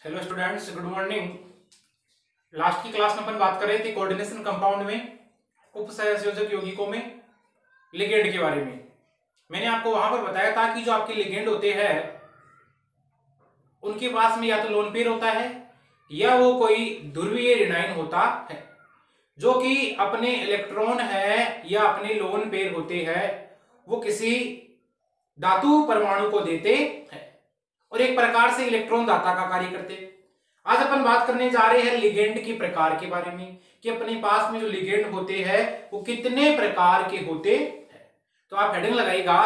Hello students, good morning. Last की class में अपन बात कर रहे थे कोऑर्डिनेशन कंपाउंड में उपसहसंयोजक यौगिकों में लिगेंड के बारे में। मैंने आपको वहां पर बताया था कि जो आपके लिगेंड होते हैं उनके पास में या तो लोन पेयर होता है या वो कोई ध्रुवीय ऋणायन होता है, जो कि अपने इलेक्ट्रॉन है या अपने लोन पेयर होते हैं वो किसी धातु परमाणु को देते हैं और एक प्रकार से इलेक्ट्रॉन दाता का कार्य करते हैं। आज अपन बात करने जा रहे हैं लिगेंड के प्रकार के बारे में कि अपने पास में जो लिगेंड होते हैं वो कितने प्रकार के होते हैं। तो आप हेडिंग लगाइएगा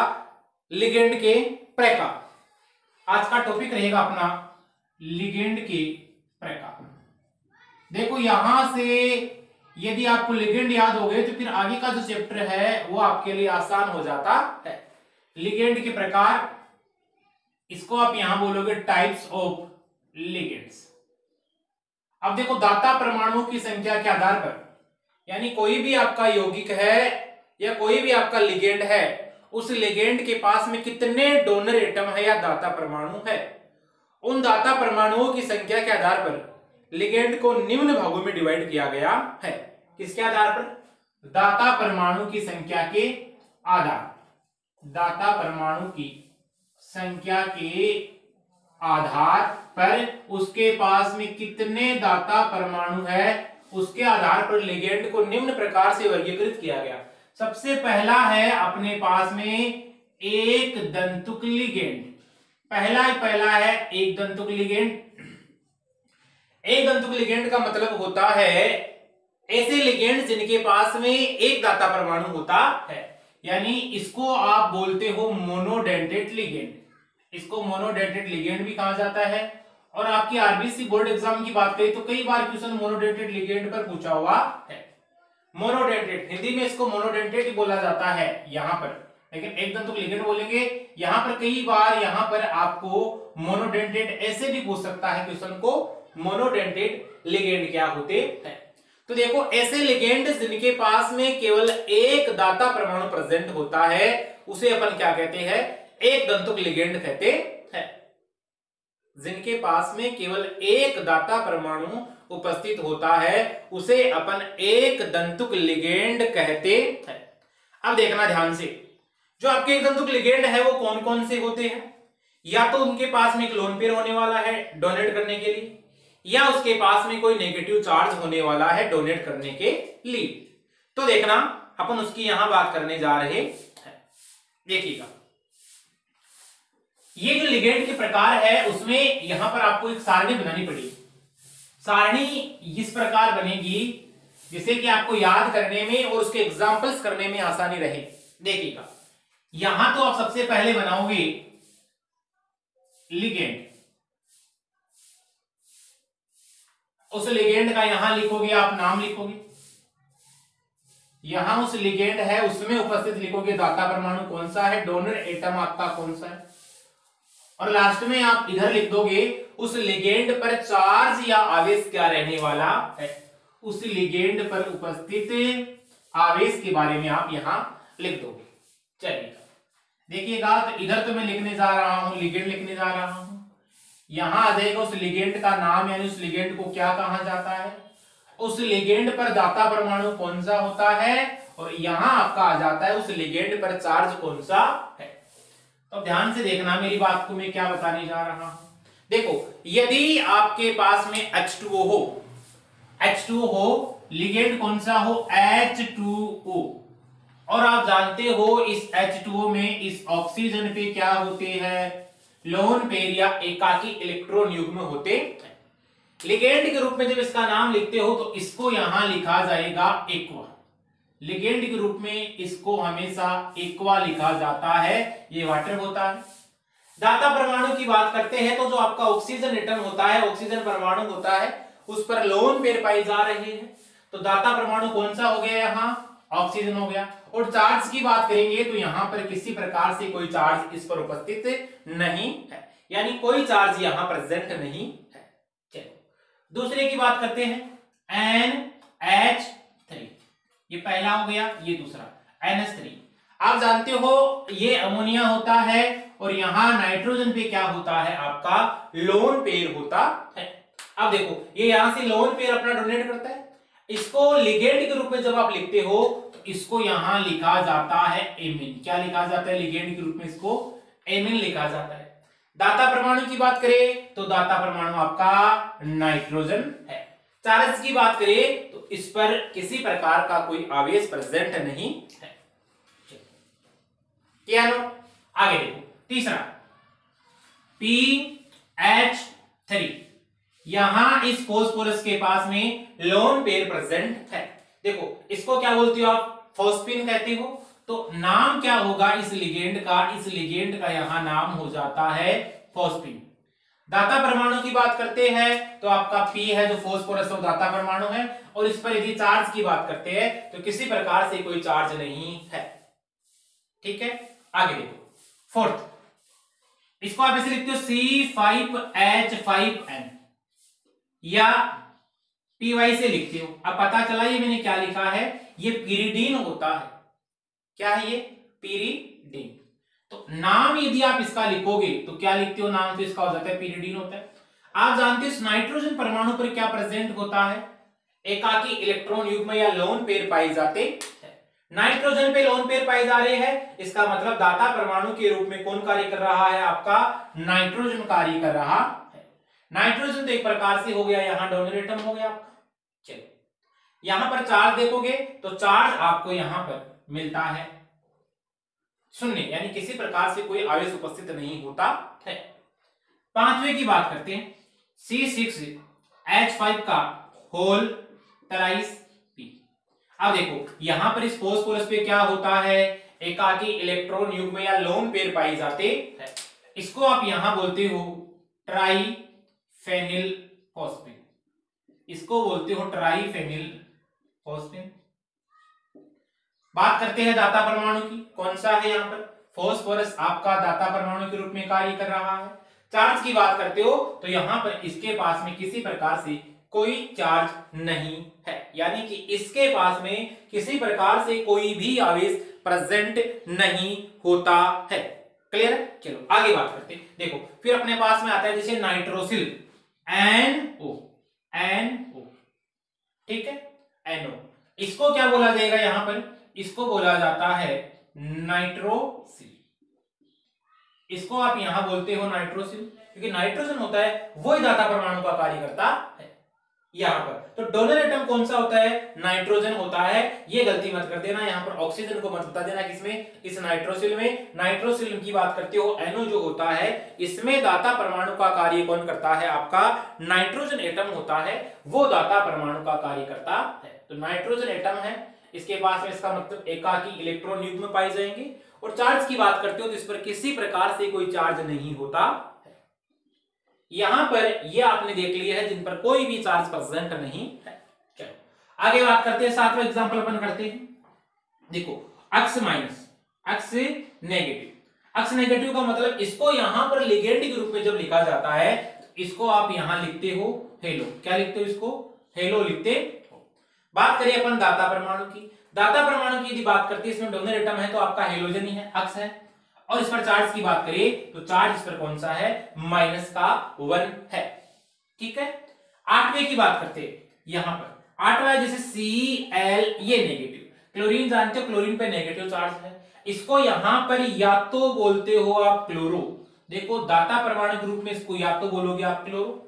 लिगेंड के प्रकार। आज का टॉपिक रहेगा अपना लिगेंड के प्रकार। देखो यहां से यदि आपको लिगेंड याद हो गए तो फिर आगे का जो चैप्टर है वो आपके लिए आसान हो जाता है। लिगेंड के प्रकार, इसको आप यहां बोलोगे टाइप्स ऑफ लिगेंड्स। अब देखो दाता परमाणुओं की संख्या के आधार पर, यानी कोई भी आपका यौगिक है या कोई भी आपका लिगेंड है, उस लिगेंड के पास में कितने डोनर एटम है या दाता परमाणु है, उन दाता परमाणुओं की संख्या के आधार पर लिगेंड को निम्न भागों में डिवाइड किया गया है। किसके आधार पर? दाता परमाणु की संख्या के आधार, दाता परमाणु की संख्या के आधार पर उसके पास में कितने दाता परमाणु है उसके आधार पर लिगेंड को निम्न प्रकार से वर्गीकृत किया गया। सबसे पहला है अपने पास में एक दंतुक लिगेंड। पहला है एक दंतुक लिगेंड। एक दंतुक लिगेंड का मतलब होता है ऐसे लिगेंड जिनके पास में एक दाता परमाणु होता है, यानी इसको आप बोलते हो मोनोडेंटेट लिगेंड। इसको मोनोडेंटेट लिगेंड भी कहा जाता है। और आपकी आरबीसी बोर्ड एग्जाम की बात करें तो कई बार क्वेश्चन मोनोडेंटेट लिगेंड पर पूछा हुआ है। मोनोडेंटेट, हिंदी में इसको मोनोडेंटेट ही बोला जाता है यहां पर, लेकिन एक दंतुक लिगेंड बोलेंगे। यहां पर कई बार यहां पर आपको मोनोडेंटेट ऐसे भी पूछ सकता है क्वेश्चन को, मोनोडेंटेट लिगेंड क्या होते हैं। तो देखो ऐसे लिगेंड जिनके पास में केवल एक दाता परमाणु प्रेजेंट होता है उसे अपन क्या कहते हैं? एक दंतुक लिगेंड कहते हैं। जिनके पास में केवल एक दाता परमाणु उपस्थित होता है उसे अपन एक दंतुक लिगेंड कहते हैं। अब देखना ध्यान से, जो आपके एक दंतुक लिगेंड है वो कौन कौन से होते हैं? या तो उनके पास में एक लोन पेयर होने वाला है डोनेट करने के लिए, या उसके पास में कोई नेगेटिव चार्ज होने वाला है डोनेट करने के लिए। तो देखना अपन उसकी यहां बात करने जा रहे हैं। देखिएगा ये जो लिगेंड के प्रकार है उसमें यहां पर आपको एक सारणी बनानी पड़ेगी। सारणी इस प्रकार बनेगी जिससे कि आपको याद करने में और उसके एग्जांपल्स करने में आसानी रहे। देखिएगा यहां तो आप सबसे पहले बनाओगे लिगेंड, उस लिगेंड का यहां लिखोगे, आप नाम लिखोगे, यहां उस लिगेंड है उसमें उपस्थित लिखोगे दाता परमाणु कौन सा है, डोनर एटम आपका कौन सा है, और लास्ट में आप इधर लिख दोगे उस लिगेंड पर चार्ज या आवेश क्या रहने वाला है, उस लिगेंड पर उपस्थित आवेश के बारे में आप यहां लिख दोगे। चलिए देखिएगा, तो इधर तो मैं लिखने जा रहा हूं, लिगेंड लिखने जा रहा हूं, यहां आ जाएगा उस लिगेंड का नाम, यानी उस लिगेंड को क्या कहा जाता है, उस लिगेंड पर दाता परमाणु कौन सा होता है, और यहां आपका आ जाता है उस लिगेंड पर चार्ज कौन सा है। तो ध्यान से देखना मेरी बात को मैं क्या बताने जा रहा हूं। देखो यदि आपके पास में H2O हो, H2O हो, लिगेंड कौन सा हो, H2O, और आप जानते हो इस H2O में इस ऑक्सीजन पे क्या होते हैं, लोन पेयर या एकाकी इलेक्ट्रॉन युग्म होते हैं। लिगेंड के रूप में जब इसका नाम लिखते हो तो इसको यहां लिखा जाएगा एक्वा। लिगेंड के रूप में इसको हमेशा एक्वा लिखा जाता है, ये वाटर होता है। दाता परमाणु की बात करते हैं तो जो आपका ऑक्सीजन एटम होता है, ऑक्सीजन परमाणु होता है, उस पर लोन पेयर पाए जा रहे हैं, तो दाता परमाणु कौन सा हो गया, यहां ऑक्सीजन हो गया। और चार्ज की बात करेंगे तो यहां पर किसी प्रकार से कोई चार्ज इस पर उपस्थित नहीं है, यानी कोई चार्ज यहां प्रेजेंट नहीं है। चलो दूसरे की बात करते हैं, NH3, ये पहला हो गया, ये दूसरा NH3। आप जानते हो ये अमोनिया होता है और यहां नाइट्रोजन पे क्या होता है, आपका लोन पेयर होता है। अब देखो ये यहां से लोन पेयर अपना डोनेट करता है, इसको लिगेंड के रूप में जब आप लिखते हो तो इसको यहां लिखा जाता है एमिन। क्या लिखा जाता है, लिगेंड के रूप में इसको एमिन लिखा जाता है। दाता परमाणु की बात करें तो दाता परमाणु आपका नाइट्रोजन है। चार्ज की बात करें तो इस पर किसी प्रकार का कोई आवेश प्रेजेंट नहीं है। क्या नो, आगे देखो तीसरा PH3, यहां इस फॉस्फोरस के पास में लोन पेयर प्रेजेंट है। देखो इसको क्या बोलते हो आप, फॉस्फिन कहते हो। तो नाम क्या होगा इस लिगेंड का, इस लिगेंड का यहां नाम हो जाता है फॉस्फिन। दाता परमाणु की बात करते हैं तो आपका P है जो फोस्फोरस और दाता परमाणु है, और इस पर यदि चार्ज की बात करते हैं तो किसी प्रकार से कोई चार्ज नहीं है। ठीक है, आगे देखो फोर्थ, इसको आप ऐसे लिखते हो C5H5N या PY से लिखते हो। अब पता चला ये मैंने क्या लिखा है, ये पिरिडीन होता है। क्या है ये, पिरिडीन। तो नाम यदि आप इसका लिखोगे तो क्या लिखते हो, नाम तो इसका हो जाता है पिरिडीन होता है। आप जानते हो इस नाइट्रोजन परमाणु पर क्या प्रेजेंट होता है, एकाकी इलेक्ट्रॉन युग्म या लोन पेयर पाए जाते हैं। नाइट्रोजन पे लोन पेयर पाए जा रहे हैं, इसका मतलब दाता परमाणु के रूप में कौन कार्य कर रहा है, आपका नाइट्रोजन कार्य कर रहा है। नाइट्रोजन तो एक प्रकार से हो गया, यहां डोनर एटम हो गया आपका। चलो यहां पर चार्ज देखोगे तो चार्ज आपको यहां पर मिलता है शून्य, यानी किसी प्रकार से कोई आवेश उपस्थित नहीं होता है। पांचवें की बात करते हैं, C6H5 का होल ट्राइस P। अब देखो यहां पर इस फॉस्फोरस पे क्या होता है, एकाकी इलेक्ट्रॉन युग्म या लोन पेयर पाए जाते हैं। इसको आप यहां बोलते हो ट्राइफेनिल फॉस्फेट, इसको बोलते हो ट्राइफेनिल फॉस्फेट। बात करते हैं दाता परमाणु की, कौन सा है यहाँ पर, फॉस्फोरस आपका दाता परमाणु के रूप में कार्य कर रहा है। चार्ज की बात करते हो तो यहां पर इसके पास में किसी प्रकार से कोई चार्ज नहीं है, यानी कि इसके पास में किसी प्रकार से कोई भी आवेश प्रेजेंट नहीं होता है। क्लियर है, चलो आगे बात करते हैं। देखो फिर अपने पास में आता है जैसे नाइट्रोसिल NO, ठीक है NO, इसको क्या बोला जाएगा यहां पर, इसको बोला जाता है नाइट्रोसिल। इसको आप यहां बोलते हो नाइट्रोसिल, क्योंकि नाइट्रोजन होता है वही दाता परमाणु का कार्य करता है यहां पर। तो डोनर एटम कौन सा होता है, नाइट्रोजन होता है। ये गलती मत कर देना, यहां पर ऑक्सीजन को मत बता देना, किसमें, इस नाइट्रोसिल में। नाइट्रोसिल की बात करते हो, NO जो होता है इसमें दाता परमाणु का कार्य कौन करता है, आपका नाइट्रोजन एटम होता है, वो दाता परमाणु का कार्य करता है। तो नाइट्रोजन एटम है, इसके पास में इसका मतलब एकाकी इलेक्ट्रॉन युग्म पाए जाएंगे। और चार्ज की बात करते हो तो इस पर किसी प्रकार से कोई चार्ज नहीं होता है। यहां पर ये आपने देख लिया है जिन पर कोई भी चार्ज प्रेजेंट नहीं है। चलो आगे बात करते हैं, सातवां एग्जांपल अपन करते हैं। देखो अक्स माइनस, अक्स नेगेटिव। अक्स नेगेटिव का मतलब इसको यहां पर लिगेंड के रूप में जब लिखा जाता है तो इसको आप यहां लिखते हो हेलो। क्या लिखते हो, इसको हेलो लिखते हो। बात करें अपन दाता परमाणु की, दाता परमाणु की यदि बात करते हैं, इसमें डोनर एटम है तो आपका हेलोजन ही है, अक्स है। और इस पर चार्ज की बात करें तो चार्ज इस पर कौन सा है, -1 है। ठीक है, आठवें की बात करते हैं, यहां पर आठवां जैसे Cl, ये नेगेटिव। क्लोरीन जानते हो, क्लोरीन पे नेगेटिव चार्ज है, इसको यहां पर या तो बोलते हो आप क्लोरो। देखो दाता परमाणु के रूप में इसको या तो बोलोगे आप क्लोरो,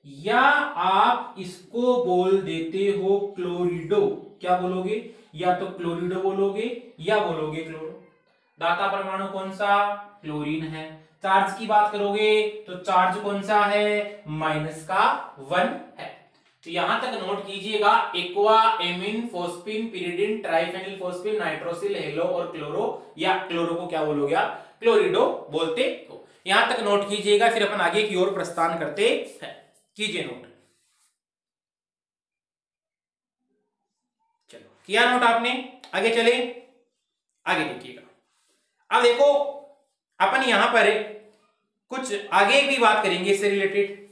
या आप इसको बोल देते हो क्लोरिडो। क्या बोलोगे, या तो क्लोरिडो बोलोगे या बोलोगे क्लोरो। दाता परमाणु कौन सा, क्लोरीन है। चार्ज की बात करोगे तो चार्ज कौन सा है, -1 है। तो यहां तक नोट कीजिएगा, aqua, ammine, phosphine, pyridine, triphenyl phosphine, nitrosyl, halo और क्लोरो, या क्लोरो को क्या बोलोगे आप, क्लोरिडो बोलते हो। यहां तक नोट कीजिएगा, फिर अपन आगे की ओर प्रस्थान करते हैं। कीजिए नोट, चलो किया नोट आपने, आगे चले, आगे देखिएगा। अब देखो अपन यहां पर कुछ आगे भी बात करेंगे इससे रिलेटेड।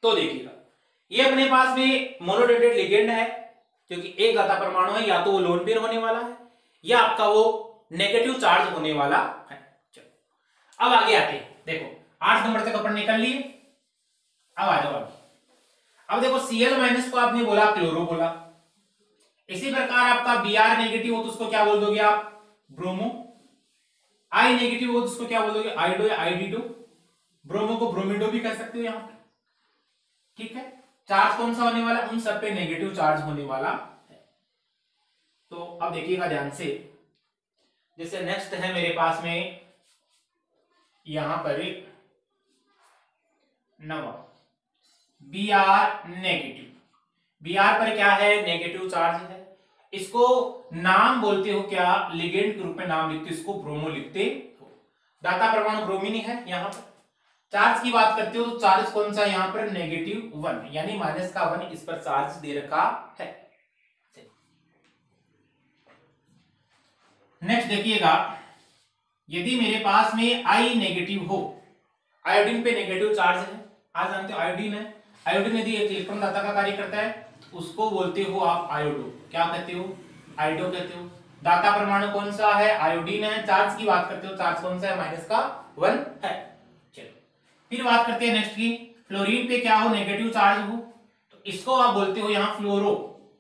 तो देखिएगा, ये अपने पास में मोनोडेटेड लिगेंड है, क्योंकि एक दाता परमाणु है, या तो वो लोन पेयर होने वाला है या आपका वो नेगेटिव चार्ज होने वाला है। चलो अब आगे आते हैं, देखो 8 नंबर तक अपन निकल लिए। अब आ जाओ आगे। अब देखो Cl माइनस को आपने बोला क्लोरो बोला, इसी प्रकार आपका Br नेगेटिव हो तो उसको क्या बोल दोगे आप, ब्रोमो। I नेगेटिव हो तो उसको क्या बोल दोगे, आइडो या आइडिडो। ब्रोमो को ब्रोमिडो भी कह सकते हो यहां पर, ठीक है। चार्ज कौन सा होने वाला, उन सब पे नेगेटिव चार्ज होने वाला है। तो अब देखिएगा ध्यान से, जैसे नेक्स्ट है मेरे पास में यहां पर नवा Br नेगेटिव। Br पर क्या है, नेगेटिव चार्ज है। इसको नाम बोलते हो क्या, लिगेंड के रूप में नाम लिखते हो, इसको ब्रोमो लिखते हो। दाता परमाणु ब्रोमीन है। यहां पर चार्ज की बात करते हो तो चार्ज कौन सा यहां पर, -1 यानी -1 इस पर चार्ज दे रखा है। नेक्स्ट देखिएगा, यदि मेरे पास में I नेगेटिव हो, आयोडीन पे नेगेटिव चार्ज है, आज जानते हो आयोडीन है। आयोडीन यदि एक इलेक्ट्रॉन दाता का कार्य करता है उसको बोलते हो आप आयोडो, क्या कहते हो, आयोडो कहते हो। दाता परमाणु कौन सा है, आयोडीन है। चार्ज की बात करते हो, चार्ज कौन सा है, -1 है। चलो फिर बात करते हैं नेक्स्ट की, फ्लोरीन पे क्या हो, नेगेटिव चार्ज हो तो इसको आप बोलते हो यहां फ्लोरो,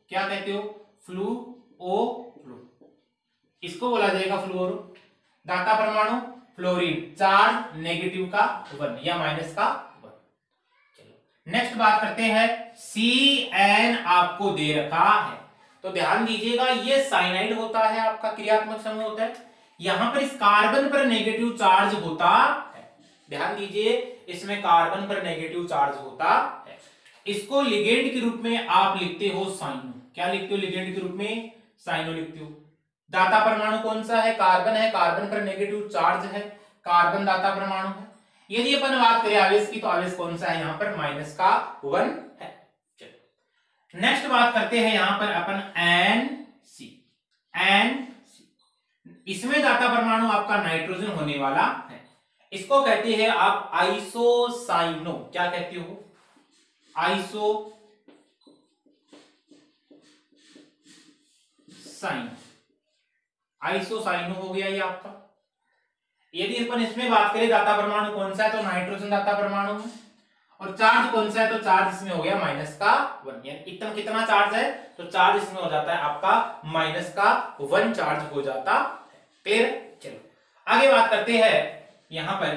क्या कहते हो, फ्लूओ, इसको बोला जाएगा फ्लोरो। दाता परमाणु फ्लोरीन, चार्ज नेगेटिव का 1 या -1। चलो नेक्स्ट बात करते हैं, Cn आपको दे रखा है तो ध्यान दीजिएगा ये साइनाइड होता है, आपका क्रियात्मक समूह होता है। यहां पर इस कार्बन पर नेगेटिव चार्ज होता है, ध्यान दीजिए इसमें कार्बन पर नेगेटिव चार्ज होता है। इसको लिगेंड के रूप में आप लिखते हो साइनो, क्या लिखते हो, लिगेंड के रूप में साइनो लिखते हो। दाता परमाणु कौन सा है, कार्बन है, कार्बन पर नेगेटिव चार्ज है, कार्बन दाता परमाणु है। यदि अपन बात करें आवेश की तो आवेश कौन सा है यहाँ पर, -1 है। चलो नेक्स्ट बात करते हैं यहां पर अपन NC। इसमें दाता परमाणु आपका नाइट्रोजन होने वाला है, इसको कहते हैं आप आइसोसाइनो, क्या कहते हो, आइसोसाइनो हो गया ये आपका। यदि अपन इसमें बात करें दाता परमाणु कौन सा है तो नाइट्रोजन दाता परमाणु है, और चार्ज कौन सा है तो चार्ज इसमें हो गया -1, यानी इतना कितना चार्ज है तो चार्ज इसमें हो जाता है आपका -1 चार्ज हो जाता है। क्लियर। चलो आगे बात करते हैं यहां पर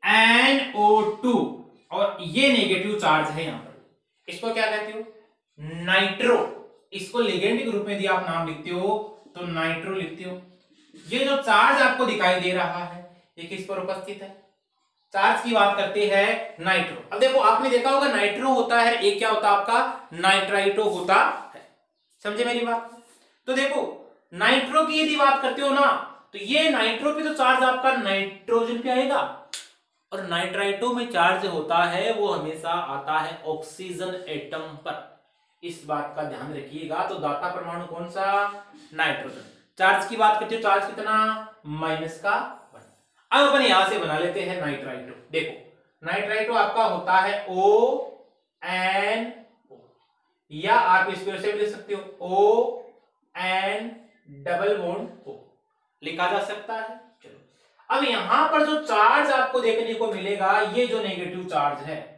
NO2, और ये नेगेटिव चार्ज है यहां पर, इसको क्या कहते हो, नाइट्रो। इसको लिगेंड के रूप में यदि आप नाम लिखते हो तो नाइट्रो लिखते हो। ये जो चार्ज आपको दिखाई दे रहा है ये किस पर उपस्थित है, चार्ज की बात करते हैं नाइट्रो। अब देखो आपने देखा होगा नाइट्रो होता है, एक क्या होता है आपका, नाइट्राइटो होता है, समझे मेरी बात। तो देखो नाइट्रो की यदि बात करते हो ना तो ये नाइट्रो पे तो चार्ज आपका नाइट्रोजन पे आएगा, और नाइट्राइटो में चार्ज होता है वो हमेशा आता है ऑक्सीजन एटम पर, इस बात का ध्यान रखिएगा। तो दाता परमाणु कौन सा, नाइट्रोजन। चार्ज की बात करते हो, चार्ज कितना, -1। अब अपन यहां से बना लेते हैं नाइट्राइटो। देखो नाइट्राइटो आपका होता है ONO, या आप इसको ऐसे भी लिख सकते हो ON_O, लिखा जा सकता है। चलो अब यहां पर जो चार्ज आपको देखने को मिलेगा, ये जो नेगेटिव चार्ज है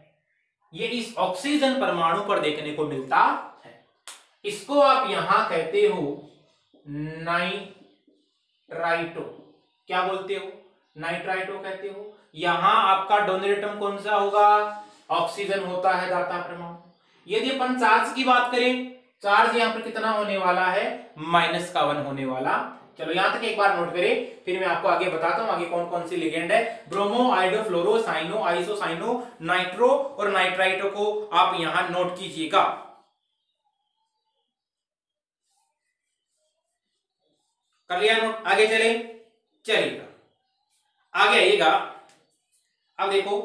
ये इस ऑक्सीजन परमाणु पर देखने को मिलता है, इसको आप यहां कहते हो नाइट्राइटो, क्या बोलते हो, नाइट्राइटो कहते हो। यहां आपका डोनर एटम कौन सा होगा, ऑक्सीजन होता है दाता परमाणु। यदि अपन चार्ज की बात करें, चार्ज यहां पर कितना होने वाला है, -1 होने वाला। चलो यहां तक एक बार नोट करें, फिर मैं आपको आगे बताता हूं आगे कौन कौन सी लिगेंड है। ब्रोमो, आइडो, फ्लोरो, साइनो, आइसोसाइनो, नाइट्रो और नाइट्राइटो को आप यहां नोट कीजिएगा। कर लिया नोट, आगे चलिएगा, आगे आइएगा। अब देखो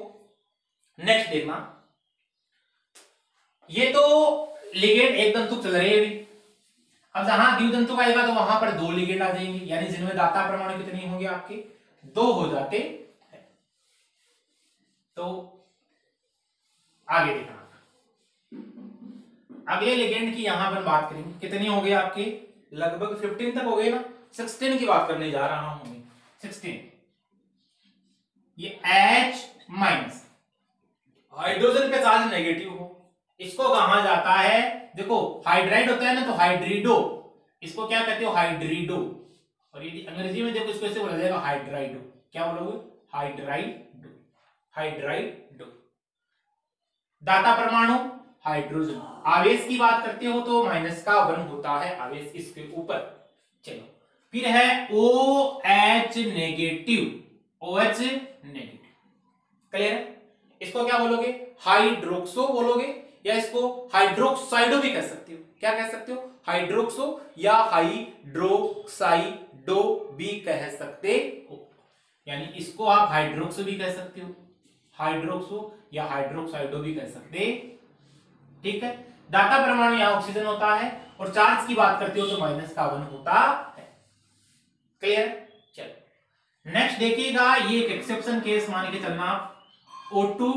नेक्स्ट देखना, ये तो लिगेंड एक तंतु चल रही है अभी। अब जहां द्वितंतु का आएगा तो वहां पर 2 लिगेंड आ जाएंगे, यानी जिनमें दाता परमाणु कितने होंगे आपके, 2 हो जाते हैं। तो आगे देखना, अगले लिगेंड की यहां पर बात करेंगे, कितनी हो गई आपकी, लगभग 15 तक हो गए ना, 16 की बात करने जा रहा हूं मैं, 16। ये H माइनस, हाइड्रोजन पे चार्ज नेगेटिव हो, इसको कहा जाता है, देखो हाइड्राइड होता है ना, तो हाइड्रिडो, इसको क्या कहते हो, हाइड्रिडो। और यदि अंग्रेजी में देखो इसको ऐसे बोला जाएगा हाइड्राइडो, क्या बोलोगे, हाइड्राइडो, हाइड्राइडो। दाता परमाणु हाइड्रोजन, आवेश की बात करते हो तो -1 होता है आवेश इसके ऊपर। चलो फिर है OH negative, OH negative, clear है। इसको क्या बोलोगे, हाइड्रोक्सो बोलोगे, या इसको हाइड्रोक्साइडो भी कह सकते हो। क्या कह सकते हो, हाइड्रोक्सो या हाइड्रोक्साइडो भी कह सकते हो। यानी इसको आप हाइड्रोक्सो भी कह सकते हो, हाइड्रोक्सो या हाइड्रोक्साइडो भी कह सकते, ठीक है। दाता परमाणु यहां ऑक्सीजन होता है, और चार्ज की बात करते हो तो -1 होता है, क्लियर। चलो नेक्स्ट देखिएगा, ये एक एक्सेप्शन केस मान के चलना, O2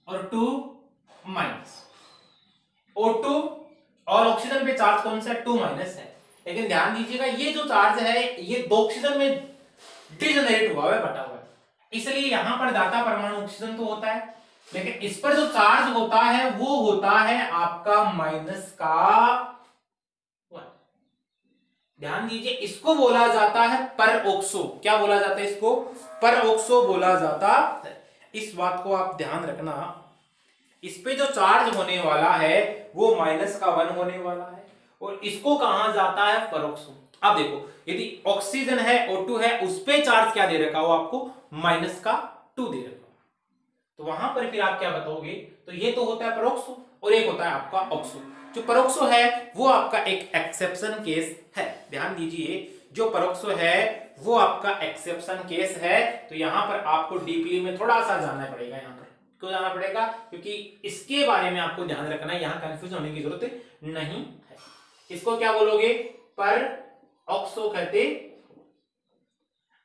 और 2 माइनस, O2 और ऑक्सीजन पे चार्ज कौन सा है, 2 माइनस है, लेकिन ध्यान दीजिएगा ये जो चार्ज है ये 2 ऑक्सीजन में डिजेनरेट हुआ है, बटा हुआ है, इसलिए यहां पर दाता परमाणु ऑक्सीजन तो होता है, लेकिन इस पर जो चार्ज होता है वो होता है आपका -1। ध्यान दीजिए, इसको बोला जाता है परऑक्सो, क्या बोला जाता है इसको, परऑक्सो बोला जाता है। इस बात को आप ध्यान रखना, इस पे जो चार्ज होने वाला है वो -1 होने वाला है, और इसको कहा जाता है परऑक्सो। अब देखो यदि ऑक्सीजन है, O2 है, उस पे चार्ज क्या दे रखा हो आपको, -2 दे रखा हो, तो वहां पर फिर आप क्या बताओगे, तो ये तो होता है परऑक्सो, और एक होता है आपका ऑक्सो। जो परऑक्सो है वो आपका एक एक्सेप्शन केस है, ध्यान दीजिए, जो परऑक्सो है वो आपका एक्सेप्शन केस है। तो यहां पर आपको डीपली में थोड़ा सा जानना पड़ेगा, यहां पर क्यों जाना पड़ेगा, क्योंकि इसके बारे में आपको ध्यान रखना है, यहां कंफ्यूज होने की जरूरत नहीं है। इसको क्या बोलोगे, परऑक्सो कहते।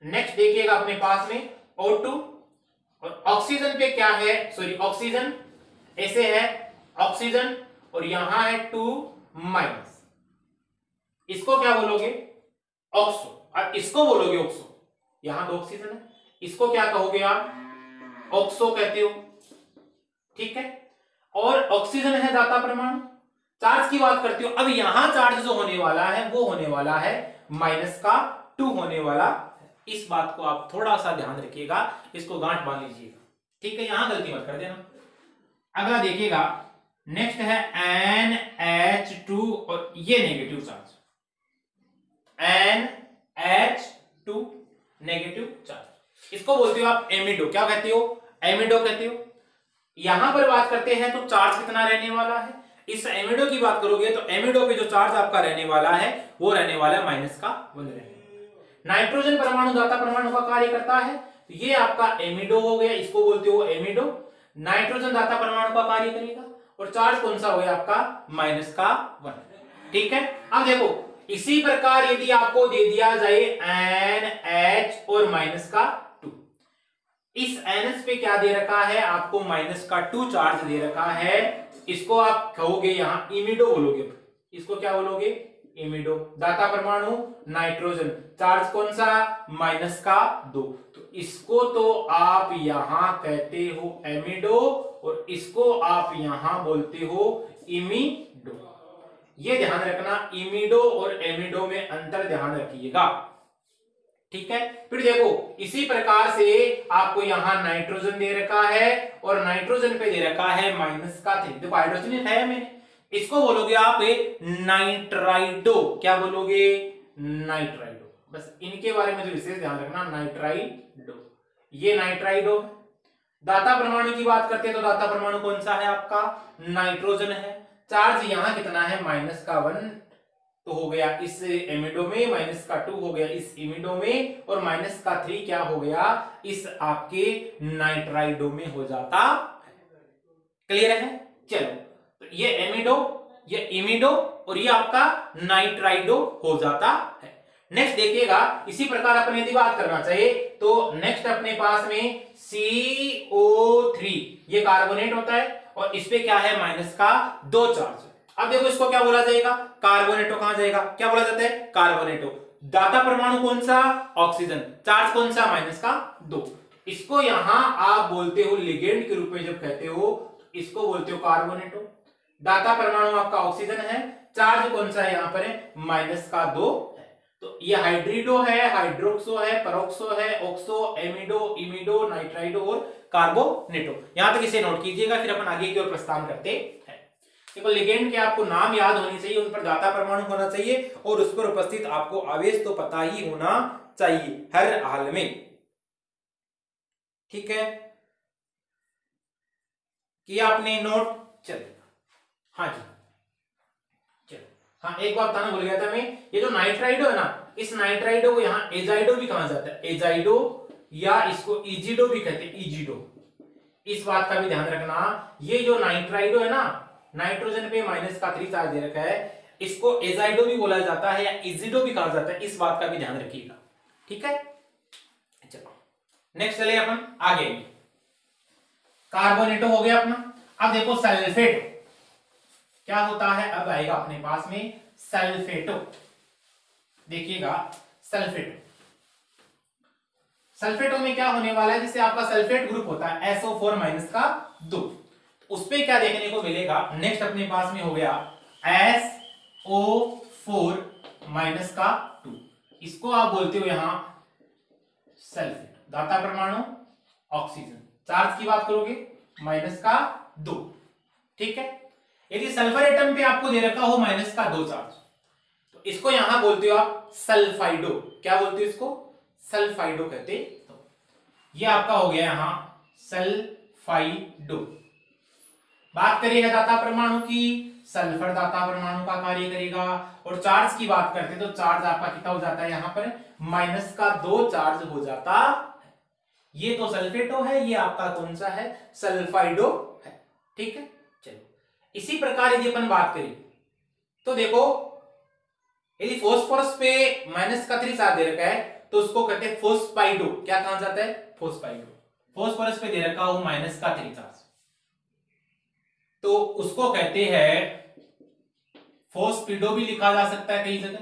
नेक्स्ट देखिएगा अपने पास में O2, और ऑक्सीजन पे क्या है, सॉरी ऑक्सीजन ऐसे है, ऑक्सीजन और यहां है 2 माइनस, इसको क्या बोलोगे, ऑक्सो, और इसको बोलोगे ऑक्सो, यहां 2 ऑक्सीजन है, इसको क्या कहोगे आप, ऑक्सो कहते हो, ठीक है। और ऑक्सीजन है दाता परमाणु, चार्ज की बात करते हो, अब यहां चार्ज जो होने वाला है वो होने वाला है -2 होने वाला, इस बात को आप थोड़ा सा ध्यान रखिएगा, इसको गांठ बांध लीजिएगा, ठीक है, यहां गलती मत कर देना। अगला देखिएगा, नेक्स्ट है NH2, और ये negative charge, NH2 negative charge, इसको बोलते हो आप एमिडो, क्या कहते हो, एमिडो कहते हो। यहां पर बात करते हैं तो चार्ज कितना रहने वाला है, इस एमिडो की बात करोगे तो एमिडो पे जो चार्ज आपका रहने वाला है वो रहने वाला है -1 रहने। नाइट्रोजन परमाणु दाता परमाणु का कार्य करता है, तो ये आपका एमिडो हो गया, इसको बोलते हो एमिडो। नाइट्रोजन दाता परमाणु का कार्य करेगा, और चार्ज कौन सा हो गया आपका, -1, ठीक है। अब देखो इसी प्रकार यदि आपको दे दिया जाए NH और -2, इस NH पे क्या दे रखा है आपको, -2 चार्ज दे रखा है, इसको आप कहोगे यहां इमिडो बोलोगे, इसको क्या बोलोगे, इमिडो। दाता परमाणु नाइट्रोजन, चार्ज कौन सा, -2, तो इसको तो आप यहां कहते हो एमिडो, और इसको आप यहां बोलते हो इमिडो। ये ध्यान रखना, इमिडो और एमिडो में अंतर ध्यान रखिएगा, ठीक है। फिर देखो इसी प्रकार से आपको यहां नाइट्रोजन दे रखा है, और नाइट्रोजन पे दे रखा है -3, देखो हाइड्रोजन है मैंने, इसको बोलोगे आप नाइट्राइडो, क्या बोलोगे, नाइट्राइडो। बस इनके बारे में जो विशेष ध्यान रखना, नाइट्राइडो, ये नाइट्राइडो। दाता परमाणु की बात करते हैं तो दाता परमाणु कौन सा है आपका, नाइट्रोजन है, चार्ज यहां कितना है, -1 तो हो गया इस एमिडो में, -2 हो गया इस इमिडो में, और -3 क्या हो गया इस आपके नाइट्राइडो में हो जाता, क्लियर है। चलो तो ये एमिडो, ये इमिडो, और ये आपका नाइट्राइडो हो जाता है। नेक्स्ट देखिएगा, इसी प्रकार अपने यदि बात करना चाहिए तो नेक्स्ट अपने पास में CO3, ये कार्बोनेट होता है, और इस पे क्या है, -2 चार्ज। अब देखो इसको क्या बोला जाएगा, कार्बोनेटो कहां जाएगा, क्या बोला जाता है, कार्बोनेटो। दाता परमाणु कौन सा, ऑक्सीजन, चार्ज कौन सा, -2, इसको यहां आप बोलते हो लिगेंड के रूप में जब कहते हो तो इसको बोलते हो कार्बोनेटो। दाता परमाणु आपका ऑक्सीजन है, चार्ज कौन सा है यहाँ पर है, -2 है। तो ये हाइड्रिडो है, हाइड्रोक्सो है, पेरोक्सो है, ऑक्सो, एमिडो, इमिडो, नाइट्राइडो और कार्बोनेटो। यहां तक इसे नोट कीजिएगा, फिर अपन आगे की ओर प्रस्थान करते हैं। देखो लिगेंड के आपको नाम याद होनी चाहिए, उन पर दाता परमाणु होना चाहिए और उस पर उपस्थित आपको आवेश तो पता ही होना चाहिए हर हाल में। ठीक है, किया आपने नोट? चलिए, हाँ जी, चलो। हाँ, एक बात बताना भूल गया था मैं, ये जो नाइट्राइडो है ना, इस नाइट्राइडो को यहाँ एजाइडो भी कहा जाता है, एजाइडो, या इसको इजिडो भी कहते हैं, इजिडो। इस बात का भी ध्यान रखना, ये जो नाइट्राइडो है ना, नाइट्रोजन पे -3 चार्ज दे रखा है, इसको एजाइडो भी बोला जाता है या इजिडो भी कहा जाता है, इस बात का भी ध्यान रखिएगा। ठीक है, चलो नेक्स्ट चले अपन आगे। कार्बोनेटो हो गया अपना। अब देखो सल्फेट क्या होता है, अब आएगा अपने पास में सल्फेटो। देखिएगा सल्फेटो, सल्फेटो में क्या होने वाला है, जैसे आपका सल्फेट ग्रुप होता है SO4-2, उस पे क्या देखने को मिलेगा, नेक्स्ट अपने पास में हो गया SO4-2, इसको आप बोलते हो यहां सल्फेट। दाता परमाणु ऑक्सीजन, चार्ज की बात करोगे -2। ठीक है, यदि सल्फर एटम पे आपको दे रखा हो -2 चार्ज, तो इसको यहां बोलते हो आप सल्फाइडो। क्या बोलते हो इसको? सल्फाइडो कहते हो। ये आपका हो गया यहां सल्फाइडो। बात करिएगा दाता परमाणु की, सल्फर दाता परमाणु का कार्य करेगा। और चार्ज की बात करते हैं तो चार्ज आपका कितना हो जाता है यहां पर, -2 चार्ज हो जाता है। ये तो सल्फेटो है, ये आपका कौन सा है, सल्फाइडो है। ठीक है, चलो इसी प्रकार यदि अपन बात करें तो देखो, यदि फोस्फोरस पे -3 चार्ज दे रखा है तो उसको कहते हैं फोस्पाइडो। क्या कहा जाता है? फोस्पाइडो। फोस्फोरस पे दे रखा हो -3 चार्ज, तो उसको कहते हैं फोस्पिडो भी लिखा जा सकता है कई जगह,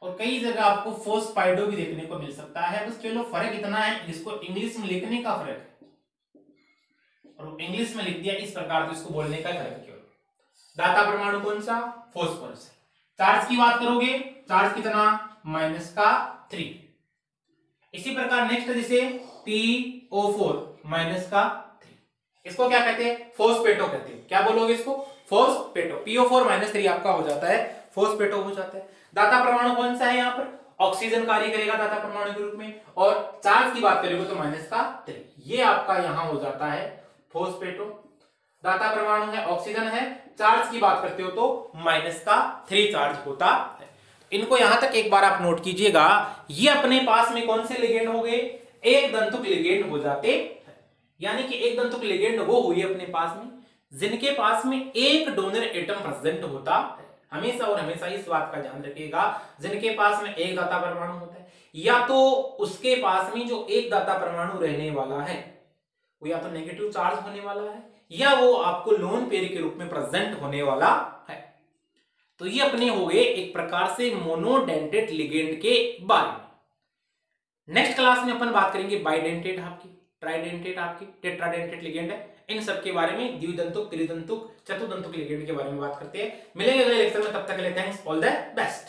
और कई जगह आपको फोस्पाइडो भी देखने को मिल सकता है। बस चलो फर्क इतना है, इसको इंग्लिश में लिखने का फर्क है, और इंग्लिश में लिख दिया इस प्रकार, तो इसको बोलने का फर्क है। दाता परमाणु कौन सा? फोस्फोरस। चार्ज की बात करोगे, चार्ज कितना? -3। इसी प्रकार नेक्स्ट जैसे PO4 -3, इसको क्या कहते हैं? फोस्फेटो कहते हैं। क्या बोलोगे इसको? फोस्फेटो। PO4-3 आपका हो जाता है फोस्फेटो हो जाता है। दाता परमाणु कौन सा है यहाँ पर? ऑक्सीजन कार्य करेगा दाता परमाणु के रूप में, और चार्ज की बात करेंगे तो -3, ये आपका यहां हो जाता है फोस्फेटो। दाता परमाणु है, ऑक्सीजन है, चार्ज की बात करते हो तो -3 चार्ज होता है। इनको यहां तक एक बार आप नोट कीजिएगा, ये अपने पास में कौन से लिगेंड हो गए? एक दंतुक लिगेंड हो जाते हैं। यानी कि एक दंतुक लिगेंड वो हुई अपने पास में जिनके पास में एक डोनर एटम प्रेजेंट होता है। हमेशा और हमेशा इस बात का ध्यान रखिएगा, जिनके पास में एक दाता परमाणु होता है, या तो उसके पास में जो एक दाता परमाणु रहने वाला है वो या तो नेगेटिव चार्ज होने वाला है, या वो आपको लोन पेयर के रूप में प्रेजेंट होने वाला है। तो ये अपने हो गए एक प्रकार से मोनोडेंटेट लिगेंड के बारे में। नेक्स्ट क्लास में अपन बात करेंगे बाइडेंटेट आपकी, ट्राइडेंटेट आपकी, टेट्राडेंटेट लिगेंड है, इन सब के बारे में, द्विदंतुक, त्रिदंतुक, चतुर्दंतुक लिगेंड के बारे में बात करते हैं। मिलेंगे अगले लेक्चर में, तब तक के लिए थैंक्स, ऑल द बेस्ट।